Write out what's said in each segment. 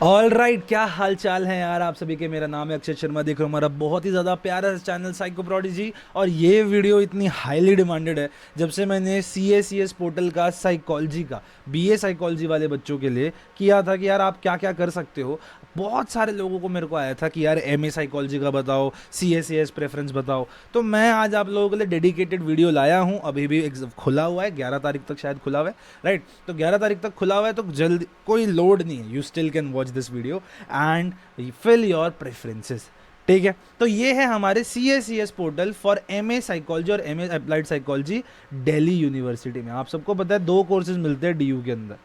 All right, क्या हाल चाल है यार आप सभी के। मेरा नाम है अक्षय शर्मा, देख रहे हो हमारा बहुत ही ज़्यादा प्यारा चैनल साइको प्रोडिजी। और ये वीडियो इतनी हाईली डिमांडेड है जब से मैंने सी एस पोर्टल का साइकोलॉजी का BA साइकोलॉजी वाले बच्चों के लिए किया था कि यार आप क्या क्या कर सकते हो। बहुत सारे लोगों को मेरे को आया था कि यार MA साइकोलॉजी का बताओ, CA प्रेफरेंस बताओ। तो मैं आज आप लोगों के लिए डेडिकेटेड वीडियो लाया हूँ। अभी भी खुला हुआ है, 11 तारीख तक शायद खुला हुआ है, राइट। तो 11 तारीख तक खुला हुआ है, तो जल्दी, कोई लोड नहीं है, you still can watch this video and fill your preferences. ठीक है, तो ये है हमारे CACS portal for MA psychology और MA applied psychology Delhi university में। आप सबको पता है 2 कोर्सेज मिलते हैं DU के अंदर।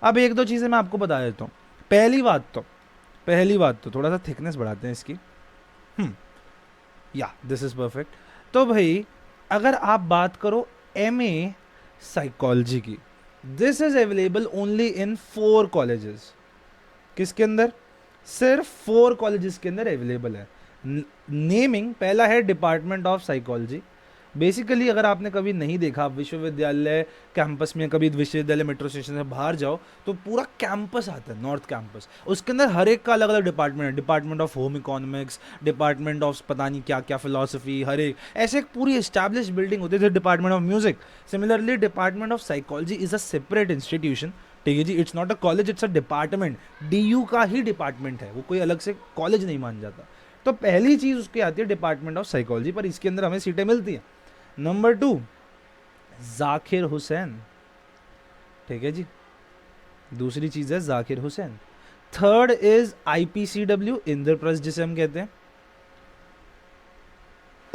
अब एक दो चीज़ें मैं आपको बता देता हूँ। पहली बात तो थोड़ा सा थिकनेस बढ़ाते हैं इसकी। या दिस इज परफेक्ट। तो भाई, अगर आप बात करो MA साइकोलॉजी की, this is available only in 4 colleges. किसके अंदर? सिर्फ 4 कॉलेजेस के अंदर अवेलेबल है। नेमिंग पहला है डिपार्टमेंट ऑफ साइकोलॉजी। बेसिकली अगर आपने कभी नहीं देखा, आप विश्वविद्यालय कैंपस में, कभी विश्वविद्यालय मेट्रो स्टेशन से बाहर जाओ तो पूरा कैंपस आता है, नॉर्थ कैंपस। उसके अंदर हर एक का अलग अलग डिपार्टमेंट है। Department of home economics, department of पता नहीं क्या क्या फिलोसफी, हर एक ऐसे एक पूरी एस्टैब्लिश बिल्डिंग होती है। Department of music. Similarly department of psychology is a separate institution. ठीक है जी, it's not a college, it's a department. DU का ही डिपार्टमेंट है वो, कोई अलग से कॉलेज नहीं मान जाता। तो पहली चीज उसकी आती है डिपार्टमेंट ऑफ साइकोलॉजी, पर इसके अंदर हमें सीटें मिलती हैं। नंबर 2, जाकिर हुसैन। ठीक है जी, दूसरी चीज है Zakir Hussain. Third is IPCW, Indraprastha जिसे हम कहते हैं।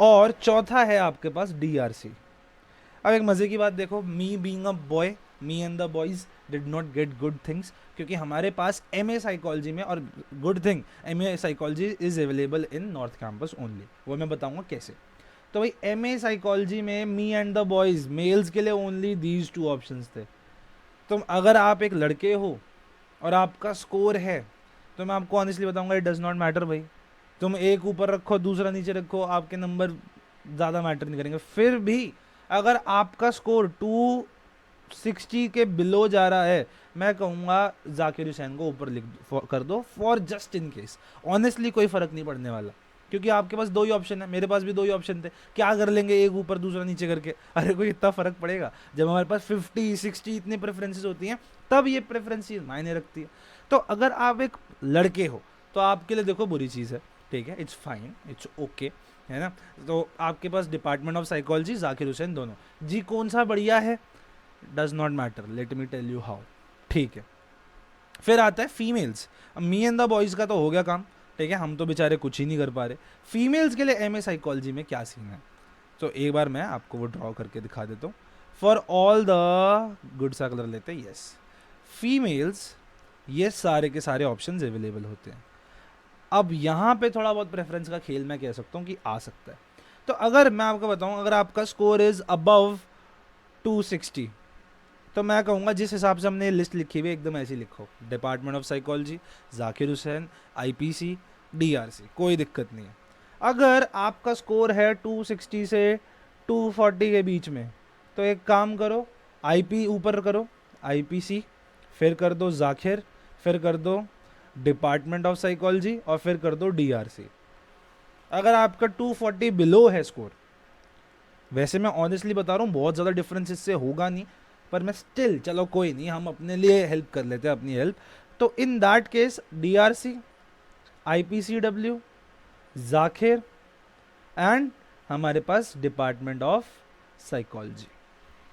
और चौथा है आपके पास DRC। अब एक मजे की बात देखो, me being a boy, me and the boys did not get good things, क्योंकि हमारे पास MA साइकोलॉजी में, और good thing, MA psychology is available in north campus only. वो मैं बताऊंगा कैसे। तो भाई MA साइकोलॉजी में me and the boys, males के लिए ओनली दीज 2 ऑप्शंस थे। तो अगर आप एक लड़के हो और आपका स्कोर है, तो मैं आपको ऑनेस्टली बताऊंगा, इट डज नॉट मैटर भाई। तुम एक ऊपर रखो, दूसरा नीचे रखो, आपके नंबर ज़्यादा मैटर नहीं करेंगे। फिर भी अगर आपका स्कोर 260 के बिलो जा रहा है, मैं कहूँगा जाकिर हुसैन को ऊपर कर दो, for just in case. Honestly कोई फ़र्क नहीं पड़ने वाला, क्योंकि आपके पास 2 ही ऑप्शन है, मेरे पास भी 2 ही ऑप्शन थे। क्या कर लेंगे एक ऊपर दूसरा नीचे करके? अरे कोई इतना फ़र्क पड़ेगा? जब हमारे पास 50 60 इतनी प्रेफरेंसेस होती हैं, तब ये प्रेफरेंसेस मायने रखती है। तो अगर आप एक लड़के हो तो आपके लिए देखो बुरी चीज़ है, ठीक है, इट्स फाइन, इट्स ओके, है ना। तो आपके पास department of psychology, Zakir Husain, दोनों जी। कौन सा बढ़िया है? Does not matter, let me tell you how. ठीक है, फिर आता है फीमेल्स। अब मी एंड द बॉयज़ का तो हो गया काम, ठीक है, हम तो बेचारे कुछ ही नहीं कर पा रहे। फीमेल्स के लिए MA साइकोलॉजी में क्या सीन है, तो एक बार मैं आपको वो ड्रॉ करके दिखा देता हूँ। फॉर ऑल द गुड सा कलर लेते हैं, यस। फीमेल्स, ये सारे के सारे ऑप्शंस अवेलेबल होते हैं। अब यहाँ पे थोड़ा बहुत प्रेफरेंस का खेल मैं कह सकता हूँ कि आ सकता है। तो अगर मैं आपको बताऊँ, अगर आपका स्कोर इज अबव 260, तो मैं कहूँगा जिस हिसाब से हमने लिस्ट लिखी हुई है एकदम ऐसी लिखो। Department of psychology, Zakir Hussain, IPC, DRC, कोई दिक्कत नहीं है। अगर आपका स्कोर है 260 से 240 के बीच में, तो एक काम करो, IP ऊपर करो, IPC, फिर कर दो जाकिर, फिर कर दो डिपार्टमेंट ऑफ साइकोलॉजी, और फिर कर दो DRC। अगर आपका 240 बिलो है स्कोर, वैसे मैं ऑनेस्टली बता रहा हूँ बहुत ज़्यादा डिफरेंस इससे होगा नहीं, पर मैं स्टिल, चलो कोई नहीं, हम अपने लिए हेल्प कर लेते हैं, अपनी हेल्प। तो in that case DRC, IPCW, Zakir, and हमारे पास डिपार्टमेंट ऑफ साइकोलॉजी।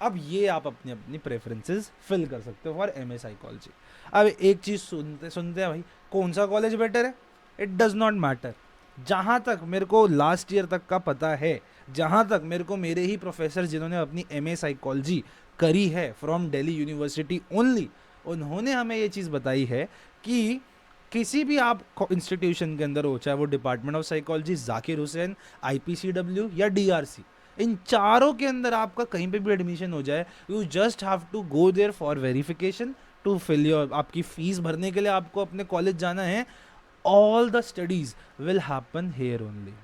अब ये आप अपनी अपनी प्रेफरेंसेस फिल कर सकते हो फॉर MA साइकोलॉजी। अब एक चीज़ सुनते सुनते हैं भाई, कौन सा कॉलेज बेटर है? It does not matter. जहाँ तक मेरे को लास्ट ईयर तक का पता है, जहाँ तक मेरे को मेरे ही प्रोफेसर जिन्होंने अपनी MA साइकोलॉजी करी है फ्रॉम दिल्ली यूनिवर्सिटी ओनली, उन्होंने हमें ये चीज़ बताई है कि किसी भी आप इंस्टीट्यूशन के अंदर हो, चाहे वो department of psychology, Zakir Hussain, IPCW या DRC, इन चारों के अंदर आपका कहीं पे भी एडमिशन हो जाए, you just have to go there for verification, to fill your, आपकी फीस भरने के लिए आपको अपने कॉलेज जाना है। All the studies will happen here only.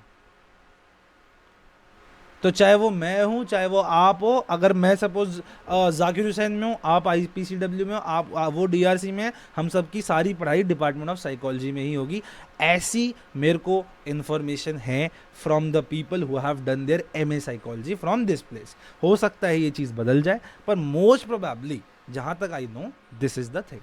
तो चाहे वो मैं हूँ, चाहे वो आप हो, अगर मैं सपोज जाकिर हुसैन में हूँ, आप IPCW में हो, वो DRC में है, हम सबकी सारी पढ़ाई डिपार्टमेंट ऑफ साइकोलॉजी में ही होगी। ऐसी मेरे को इन्फॉर्मेशन है from the people who have done there MA psychology from this place. हो सकता है ये चीज़ बदल जाए, पर मोस्ट प्रोबेबली जहाँ तक I know this is the thing.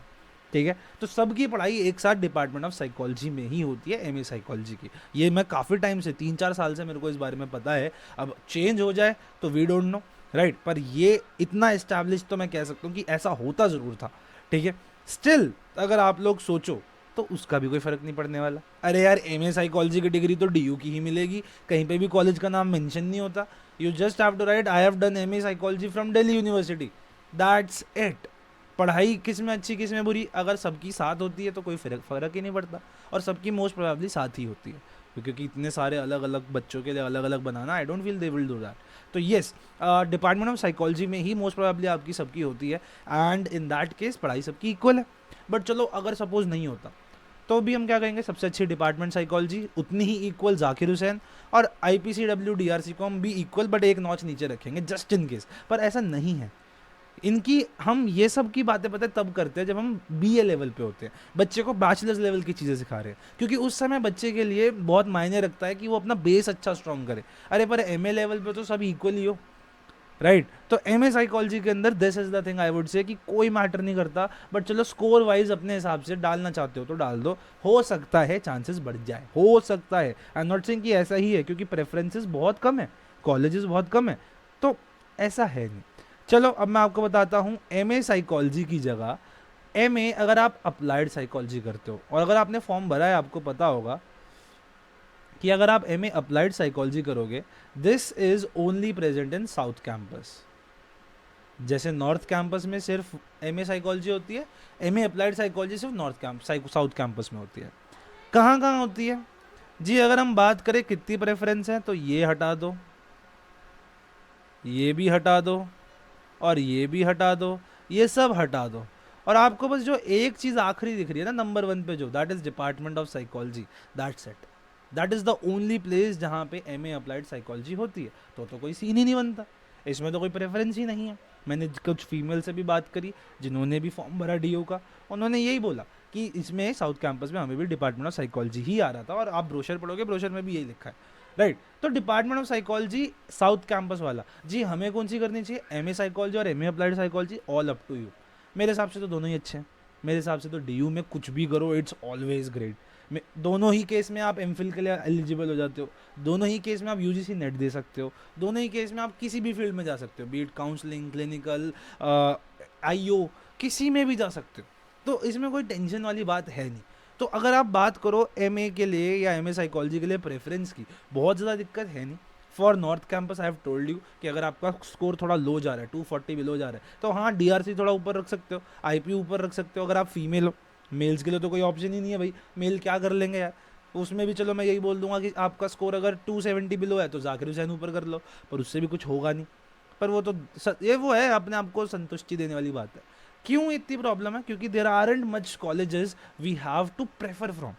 ठीक है, तो सबकी पढ़ाई एक साथ डिपार्टमेंट ऑफ साइकोलॉजी में ही होती है, MA साइकोलॉजी की। ये मैं काफ़ी टाइम से 3-4 साल से मेरे को इस बारे में पता है। अब चेंज हो जाए तो वी डोंट नो, राइट, पर ये इतना इस्टेब्लिश तो मैं कह सकता हूँ कि ऐसा होता ज़रूर था। ठीक है, स्टिल अगर आप लोग सोचो तो उसका भी कोई फ़र्क नहीं पड़ने वाला। अरे यार, MA साइकोलॉजी की डिग्री तो DU की ही मिलेगी, कहीं पे भी कॉलेज का नाम मेंशन नहीं होता। You just have to write I have done MA psychology from Delhi university, that's it. पढ़ाई किस में अच्छी किस में बुरी, अगर सबकी साथ होती है तो कोई फ़र्क ही नहीं पड़ता, और सबकी मोस्ट प्रोबेबली साथ ही होती है, क्योंकि इतने सारे अलग अलग बच्चों के लिए अलग अलग बनाना, I don't feel they will do that. तो येस, डिपार्टमेंट ऑफ साइकोलॉजी में ही मोस्ट प्रोबेबली आपकी सबकी होती है, एंड इन दैट केस पढ़ाई सबकी इक्वल है। बट चलो अगर सपोज नहीं होता तो भी हम क्या कहेंगे, सबसे अच्छी डिपार्टमेंट साइकोलॉजी, उतनी ही इक्वल जाकिर हुसैन, और IPCW DRC को हम भी इक्वल बट एक नॉच नीचे रखेंगे जस्ट इन केस। पर ऐसा नहीं है। इनकी हम ये सब की बातें पता है तब करते हैं जब हम BA लेवल पे होते हैं, बच्चे को बैचलर्स लेवल की चीज़ें सिखा रहे हैं, क्योंकि उस समय बच्चे के लिए बहुत मायने रखता है कि वो अपना बेस अच्छा स्ट्रॉन्ग करे। अरे पर MA लेवल पे तो सब इक्वल ही हो, राइट। तो MA साइकोलॉजी के अंदर this is the thing I would say कि कोई मैटर नहीं करता, बट चलो स्कोर वाइज अपने हिसाब से डालना चाहते हो तो डाल दो, हो सकता है चांसेस बढ़ जाए, हो सकता है। आई एम नॉट सेइंग कि ऐसा ही है, क्योंकि प्रेफरेंसेस बहुत कम है, कॉलेजेस बहुत कम है, तो ऐसा है नहीं। चलो अब मैं आपको बताता हूँ, MA साइकोलॉजी की जगह MA अगर आप अप्लाइड साइकोलॉजी करते हो, और अगर आपने फॉर्म भरा है आपको पता होगा कि अगर आप MA अप्लाइड साइकोलॉजी करोगे, this is only present in south campus. जैसे नॉर्थ कैंपस में सिर्फ MA साइकोलॉजी होती है, MA अप्लाइड साइकोलॉजी सिर्फ साउथ कैंपस में होती है। कहाँ कहाँ होती है जी? अगर हम बात करें कितनी प्रेफरेंस है, तो ये हटा दो, ये भी हटा दो, और ये भी हटा दो, ये सब हटा दो, और आपको बस जो एक चीज़ आखिरी दिख रही है ना नंबर 1 पे, जो that is department of psychology, that's it. That is the only place जहाँ पे MA अप्लाइड साइकोलॉजी होती है। तो कोई सीन ही नहीं बनता, इसमें तो कोई प्रेफरेंस ही नहीं है। मैंने कुछ फीमेल से भी बात करी जिन्होंने भी फॉर्म भरा DU का, उन्होंने यही बोला कि इसमें साउथ कैंपस में हमें भी डिपार्टमेंट ऑफ साइकोलॉजी ही आ रहा था, और आप ब्रोशर पढ़ोगे, ब्रोशर में भी यही लिखा है, राइट। तो department of psychology south campus वाला जी, हमें कौन सी करनी चाहिए, MA साइकोलॉजी और MA applied psychology, all up to you. मेरे हिसाब से तो दोनों ही अच्छे हैं। मेरे हिसाब से तो DU में कुछ भी करो, इट्स ऑलवेज ग्रेट। दोनों ही केस में आप MPhil के लिए एलिजिबल हो जाते हो, दोनों ही केस में आप UGC नेट दे सकते हो, दोनों ही केस में आप किसी भी फील्ड में जा सकते हो, बीट काउंसलिंग, क्लिनिकल, IO, किसी में भी जा सकते हो। तो इसमें कोई टेंशन वाली बात है नहीं। तो अगर आप बात करो MA के लिए या MA साइकोलॉजी के लिए प्रेफरेंस की, बहुत ज़्यादा दिक्कत है नहीं। For north campus I have told you कि अगर आपका स्कोर थोड़ा लो जा रहा है, 240 बिलो जा रहा है, तो हाँ DRC थोड़ा ऊपर रख सकते हो, IP ऊपर रख सकते हो, अगर आप फीमेल हो। मेल्स के लिए तो कोई ऑप्शन ही नहीं है भाई, मेल क्या कर लेंगे यार। उसमें भी चलो मैं यही बोल दूंगा कि आपका स्कोर अगर 270 बिलो है तो जाकिर हुसैन ऊपर कर लो, पर उससे भी कुछ होगा नहीं। पर वो तो ये वो है, अपने आप को संतुष्टि देने वाली बात है। क्यों इतनी प्रॉब्लम है? क्योंकि there aren't much colleges we have to prefer from.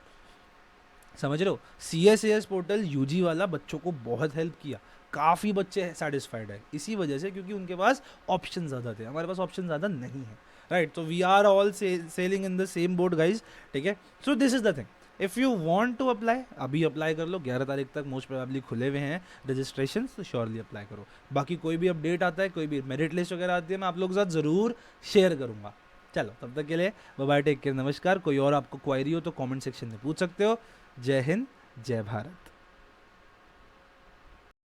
समझ रहे हो? CSAS पोर्टल UG वाला बच्चों को बहुत हेल्प किया, काफ़ी बच्चे सेटिस्फाइड है इसी वजह से, क्योंकि उनके पास ऑप्शन ज़्यादा थे, हमारे पास ऑप्शन ज़्यादा नहीं है, राइट। तो we are all sailing in the same boat guys, ठीक है। So this is the thing, if you want to apply, अभी अप्लाई कर लो, 11 तारीख तक मोस्ट प्रोबेबली खुले हुए हैं रजिस्ट्रेशन, तो श्योरली अप्लाई करो। बाकी कोई भी अपडेट आता है, कोई भी मेरिट लिस्ट वगैरह आती है, मैं आप लोगों के साथ ज़रूर शेयर करूँगा। चलो तब तक के लिए बाय बाय, टेक केयर, नमस्कार। कोई और आपको क्वायरी हो तो कमेंट सेक्शन में पूछ सकते हो। जय हिंद, जय भारत।